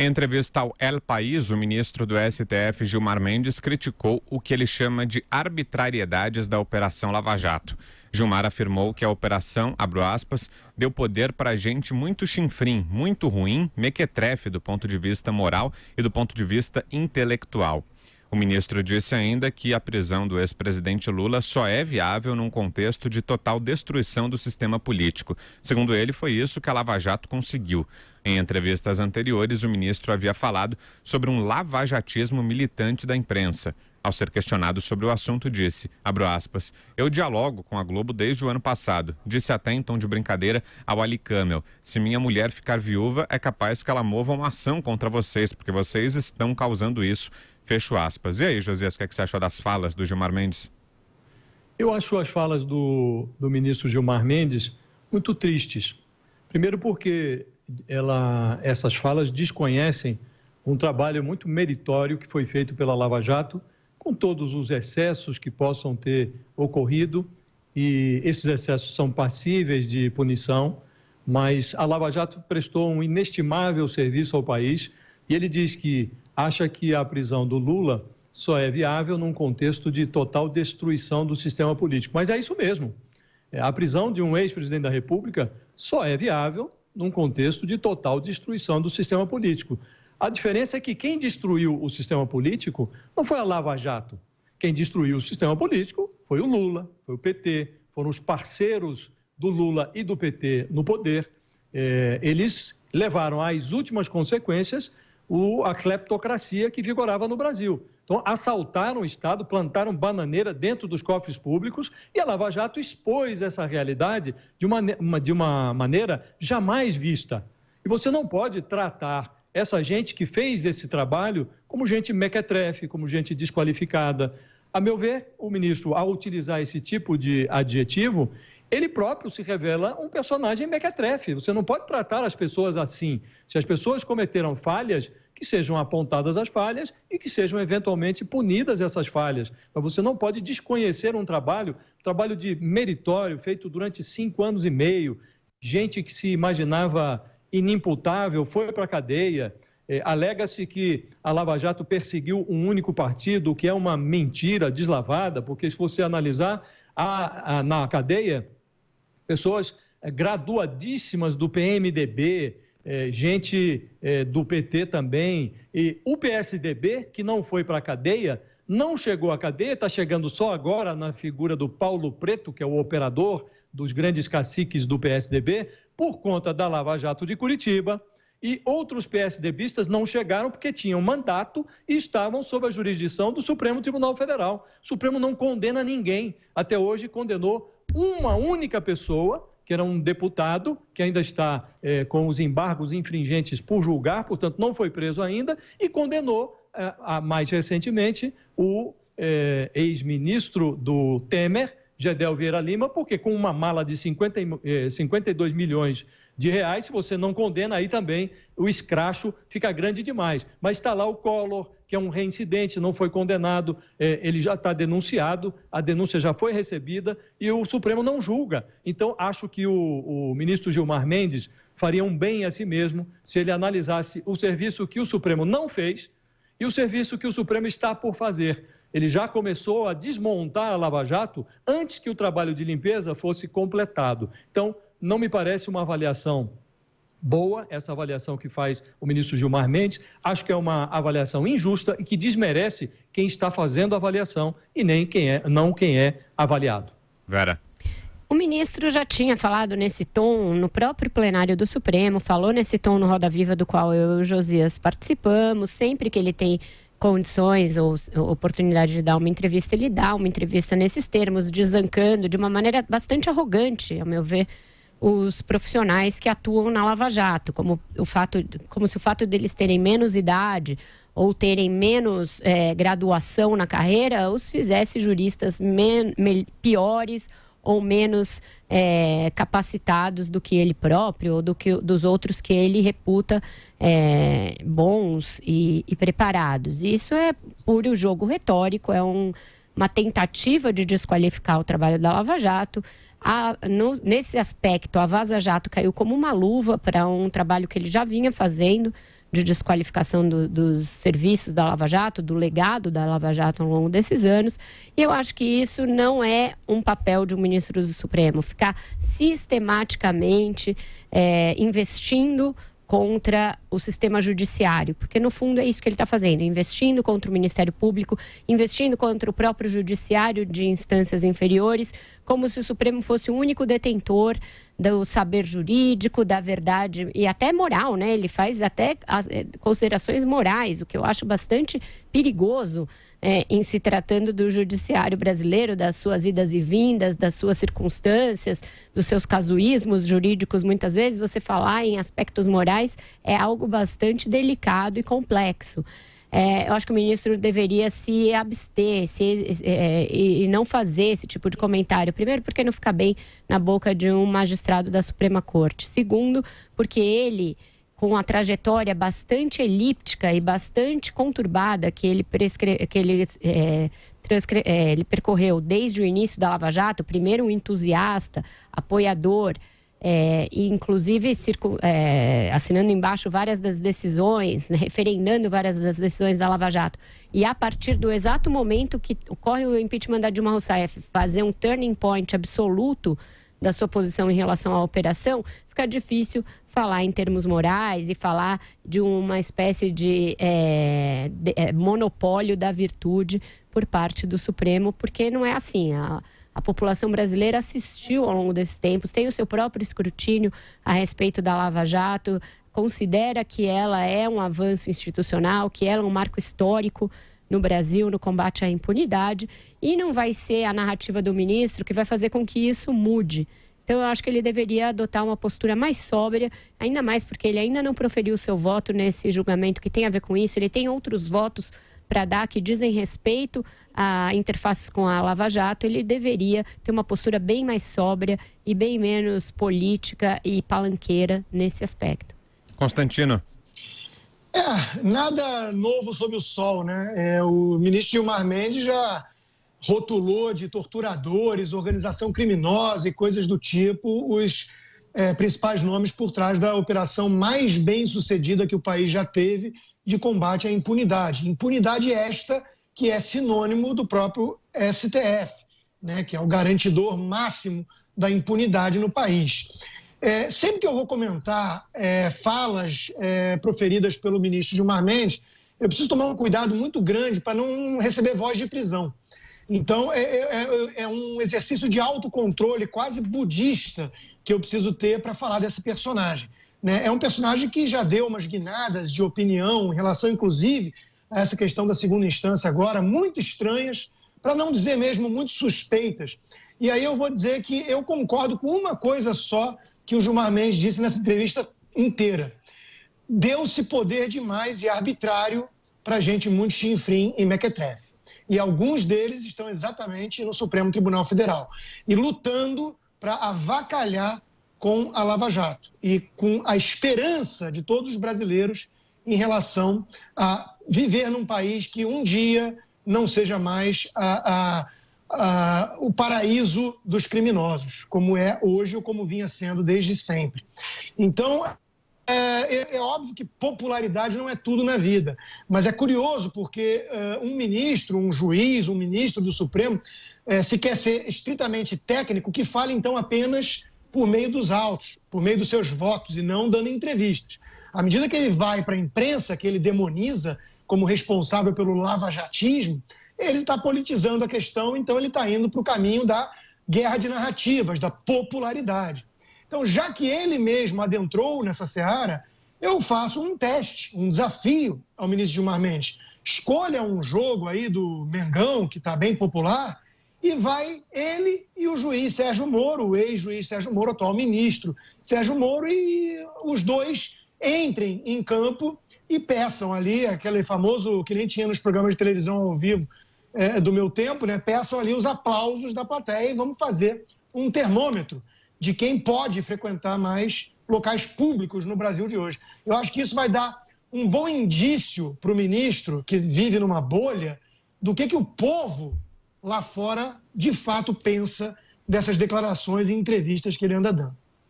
Em entrevista ao El País, o ministro do STF, Gilmar Mendes, criticou o que ele chama de arbitrariedades da Operação Lava Jato. Gilmar afirmou que a operação, abro aspas, deu poder para gente muito chinfrim, muito ruim, mequetrefe do ponto de vista moral e do ponto de vista intelectual. O ministro disse ainda que a prisão do ex-presidente Lula só é viável num contexto de total destruição do sistema político. Segundo ele, foi isso que a Lava Jato conseguiu. Em entrevistas anteriores, o ministro havia falado sobre um lavajatismo militante da imprensa. Ao ser questionado sobre o assunto, disse, abro aspas, eu dialogo com a Globo desde o ano passado. Disse até em tom de brincadeira ao Ali Camel, se minha mulher ficar viúva, é capaz que ela mova uma ação contra vocês, porque vocês estão causando isso. Fecho aspas. E aí, Josias, o que você achou das falas do Gilmar Mendes? Eu acho as falas do ministro Gilmar Mendes muito tristes. Primeiro porque essas falas desconhecem um trabalho muito meritório que foi feito pela Lava Jato, com todos os excessos que possam ter ocorrido, e esses excessos são passíveis de punição, mas a Lava Jato prestou um inestimável serviço ao país, e ele diz que acha que a prisão do Lula só é viável num contexto de total destruição do sistema político. Mas é isso mesmo. A prisão de um ex-presidente da República só é viável num contexto de total destruição do sistema político. A diferença é que quem destruiu o sistema político não foi a Lava Jato. Quem destruiu o sistema político foi o Lula, foi o PT, foram os parceiros do Lula e do PT no poder. Eles levaram às últimas consequências a cleptocracia que vigorava no Brasil. Então, assaltaram o Estado, plantaram bananeira dentro dos cofres públicos e a Lava Jato expôs essa realidade de uma maneira jamais vista. E você não pode tratar essa gente que fez esse trabalho como gente mequetrefe, como gente desqualificada. A meu ver, o ministro, ao utilizar esse tipo de adjetivo, ele próprio se revela um personagem mequetrefe. Você não pode tratar as pessoas assim. Se as pessoas cometeram falhas, que sejam apontadas as falhas e que sejam eventualmente punidas essas falhas. Mas você não pode desconhecer um trabalho de meritório, feito durante 5 anos e meio. Gente que se imaginava inimputável foi para a cadeia. Alega-se que a Lava Jato perseguiu um único partido, o que é uma mentira deslavada, porque se você analisar na cadeia, pessoas graduadíssimas do PMDB, gente do PT também, e o PSDB, que não foi para a cadeia, não chegou à cadeia, está chegando só agora na figura do Paulo Preto, que é o operador dos grandes caciques do PSDB, por conta da Lava Jato de Curitiba, e outros PSDBistas não chegaram porque tinham mandato e estavam sob a jurisdição do Supremo Tribunal Federal. O Supremo não condena ninguém. Até hoje condenou uma única pessoa, que era um deputado, que ainda está com os embargos infringentes por julgar, portanto não foi preso ainda, e condenou mais recentemente o ex-ministro do Temer, Gedel Vieira Lima, porque com uma mala de 52 milhões de reais, se você não condena, aí também o escracho fica grande demais. Mas está lá o Collor, que é um reincidente, não foi condenado, ele já está denunciado, a denúncia já foi recebida e o Supremo não julga. Então, acho que o ministro Gilmar Mendes faria um bem a si mesmo se ele analisasse o serviço que o Supremo não fez e o serviço que o Supremo está por fazer. Ele já começou a desmontar a Lava Jato antes que o trabalho de limpeza fosse completado. Então, não me parece uma avaliação boa, essa avaliação que faz o ministro Gilmar Mendes. Acho que é uma avaliação injusta e que desmerece quem está fazendo a avaliação e não quem é avaliado. Vera. O ministro já tinha falado nesse tom no próprio plenário do Supremo, falou nesse tom no Roda Viva, do qual eu e o Josias participamos. Sempre que ele tem condições ou oportunidade de dar uma entrevista, ele dá uma entrevista nesses termos, desancando de uma maneira bastante arrogante, ao meu ver, os profissionais que atuam na Lava Jato, como se o fato deles terem menos idade ou terem menos graduação na carreira os fizesse juristas piores ou menos capacitados do que ele próprio ou dos outros que ele reputa bons e preparados. Isso é puro jogo retórico, é uma tentativa de desqualificar o trabalho da Lava Jato. Nesse aspecto, a Vaza Jato caiu como uma luva para um trabalho que ele já vinha fazendo de desqualificação dos serviços da Lava Jato, do legado da Lava Jato ao longo desses anos. E eu acho que isso não é um papel de um ministro do Supremo, ficar sistematicamente investindo contra o sistema judiciário, porque no fundo é isso que ele está fazendo, investindo contra o Ministério Público, investindo contra o próprio judiciário de instâncias inferiores, como se o Supremo fosse o único detentor do saber jurídico, da verdade e até moral, né? Ele faz até considerações morais, o que eu acho bastante perigoso em se tratando do judiciário brasileiro, das suas idas e vindas, das suas circunstâncias, dos seus casuísmos jurídicos. Muitas vezes você falar em aspectos morais é algo bastante delicado e complexo. Eu acho que o ministro deveria se abster e não fazer esse tipo de comentário. Primeiro, porque não fica bem na boca de um magistrado da Suprema Corte. Segundo, porque ele, com a trajetória bastante elíptica e bastante conturbada que ele percorreu desde o início da Lava Jato, primeiro um entusiasta, apoiador, e inclusive assinando embaixo várias das decisões, né, referendando várias das decisões da Lava Jato. E a partir do exato momento que ocorre o impeachment da Dilma Rousseff, fazer um turning point absoluto da sua posição em relação à operação, fica difícil falar em termos morais e falar de uma espécie de monopólio da virtude por parte do Supremo, porque não é assim. A população brasileira assistiu ao longo desses tempos, tem o seu próprio escrutínio a respeito da Lava Jato, considera que ela é um avanço institucional, que ela é um marco histórico no Brasil, no combate à impunidade, e não vai ser a narrativa do ministro que vai fazer com que isso mude. Então, eu acho que ele deveria adotar uma postura mais sóbria, ainda mais porque ele ainda não proferiu o seu voto nesse julgamento que tem a ver com isso. Ele tem outros votos para dar que dizem respeito a interfaces com a Lava Jato. Ele deveria ter uma postura bem mais sóbria e bem menos política e palanqueira nesse aspecto. Constantino. Nada novo sob o sol, né? O ministro Gilmar Mendes já rotulou de torturadores, organização criminosa e coisas do tipo os principais nomes por trás da operação mais bem-sucedida que o país já teve de combate à impunidade. Impunidade esta que é sinônimo do próprio STF, né? Que é o garantidor máximo da impunidade no país. Sempre que eu vou comentar falas proferidas pelo ministro Gilmar Mendes, eu preciso tomar um cuidado muito grande para não receber voz de prisão. Então, é um exercício de autocontrole quase budista que eu preciso ter para falar desse personagem, né? É um personagem que já deu umas guinadas de opinião em relação, inclusive, a essa questão da segunda instância agora, muito estranhas, para não dizer mesmo muito suspeitas. E aí eu vou dizer que eu concordo com uma coisa só que o Gilmar Mendes disse nessa entrevista inteira. Deu-se poder demais e arbitrário para gente muito chinfrim e mequetrefe. E alguns deles estão exatamente no Supremo Tribunal Federal e lutando para avacalhar com a Lava Jato e com a esperança de todos os brasileiros em relação a viver num país que um dia não seja mais o paraíso dos criminosos, como é hoje ou como vinha sendo desde sempre. Então, é óbvio que popularidade não é tudo na vida, mas é curioso porque um ministro, um juiz, um ministro do Supremo, se quer ser estritamente técnico, que fale então apenas por meio dos autos, por meio dos seus votos e não dando entrevistas. À medida que ele vai para a imprensa, que ele demoniza como responsável pelo lavajatismo, ele está politizando a questão, então ele está indo para o caminho da guerra de narrativas, da popularidade. Então, já que ele mesmo adentrou nessa seara, eu faço um teste, um desafio ao ministro Gilmar Mendes. Escolha um jogo aí do Mengão, que está bem popular, e vai ele e o juiz Sérgio Moro, o ex-juiz Sérgio Moro, atual ministro Sérgio Moro, e os dois entrem em campo e peçam ali, aquele famoso que nem tinha nos programas de televisão ao vivo do meu tempo, né? Peçam ali os aplausos da plateia e vamos fazer um termômetro de quem pode frequentar mais locais públicos no Brasil de hoje. Eu acho que isso vai dar um bom indício para o ministro, que vive numa bolha, do que o povo lá fora, de fato, pensa dessas declarações e entrevistas que ele anda dando.